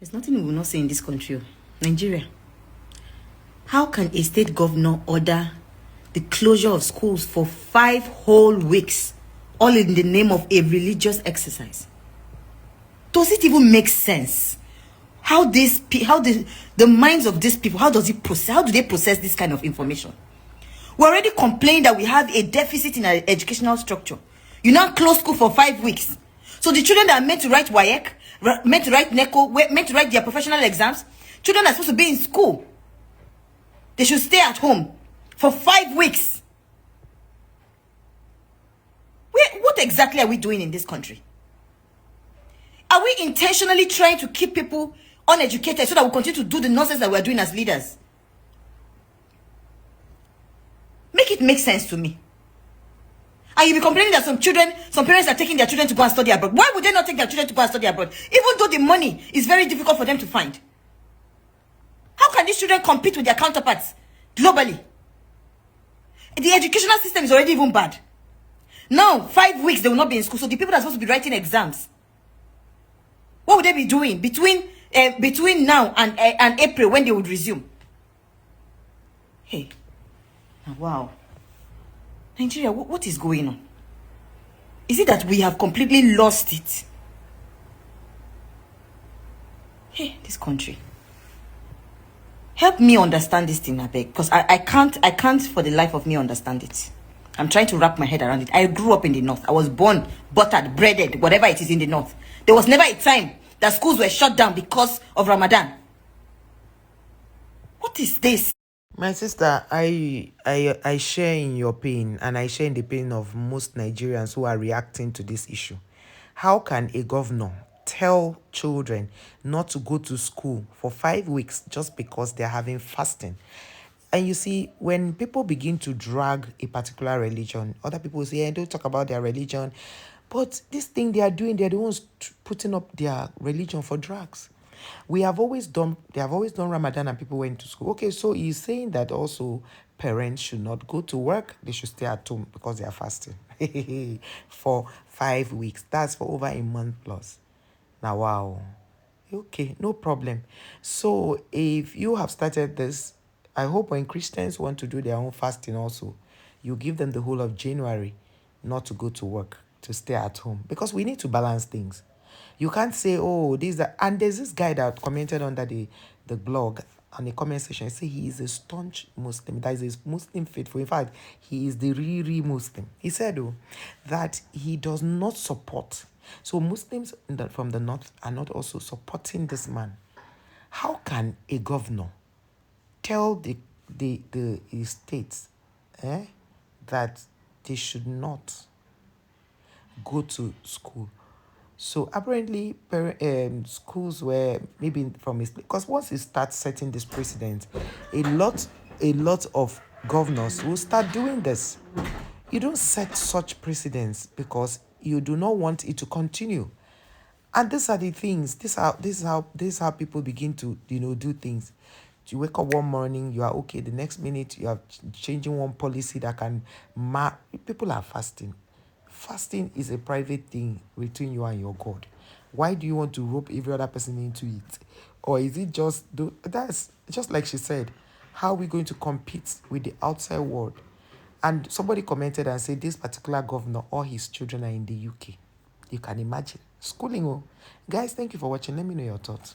There's nothing we will not say in this country. Nigeria. How can a state governor order the closure of schools for 5 whole weeks, all in the name of a religious exercise? Does it even make sense? How the minds of these people, how do they process this kind of information? We're already complaining that we have a deficit in our educational structure. You now close school for 5 weeks. So the children that are meant to write WAEC, meant to write NECO, meant to write their professional exams, children that are supposed to be in school, they should stay at home for 5 weeks. What exactly are we doing in this country? Are we intentionally trying to keep people uneducated so that we continue to do the nonsense that we're doing as leaders? Make it make sense to me. And you'll be complaining that some parents are taking their children to go and study abroad. Why would they not take their children to go and study abroad? Even though the money is very difficult for them to find. How can these children compete with their counterparts globally? The educational system is already even bad. Now, 5 weeks, they will not be in school. So the people that are supposed to be writing exams, what would they be doing between now and April when they would resume? Hey, wow. Nigeria, what is going on? Is it that we have completely lost it? Hey, this country. Help me understand this thing, I beg. Because I can't for the life of me understand it. I'm trying to wrap my head around it. I grew up in the north. I was born, buttered, breaded, whatever it is in the north. There was never a time that schools were shut down because of Ramadan. What is this? My sister, I share in your pain, and I share in the pain of most Nigerians who are reacting to this issue. How can a governor tell children not to go to school for 5 weeks just because they're having fasting? And you see, when people begin to drag a particular religion, other people say, hey, don't talk about their religion. But this thing they are doing, they're the ones putting up their religion for drags. They have always done Ramadan and people went to school. Okay, so he's saying that also parents should not go to work. They should stay at home because they are fasting for 5 weeks. That's for over a month plus. Now, wow. Okay, no problem. So if you have started this, I hope when Christians want to do their own fasting also, you give them the whole of January not to go to work, to stay at home, because we need to balance things. You can't say, oh, and there's this guy that commented under the blog on the comment section. He said he is a staunch Muslim. That is a Muslim faithful. In fact, he is the real Muslim. He said, that he does not support. So Muslims from the north are not also supporting this man. How can a governor tell the states that they should not go to school? So apparently, schools were maybe from his, because once he starts setting this precedent, a lot of governors will start doing this. You don't set such precedents because you do not want it to continue. And these are the things. This is how people begin to do things. You wake up one morning, you are okay. The next minute, you are changing one policy that can people are fasting. Fasting is a private thing between you and your God. Why do you want to rope every other person into it? Or is it that's just like she said, how are we going to compete with the outside world? And somebody commented and said this particular governor, all his children are in the UK. You can imagine. Schooling. Guys, thank you for watching. Let me know your thoughts.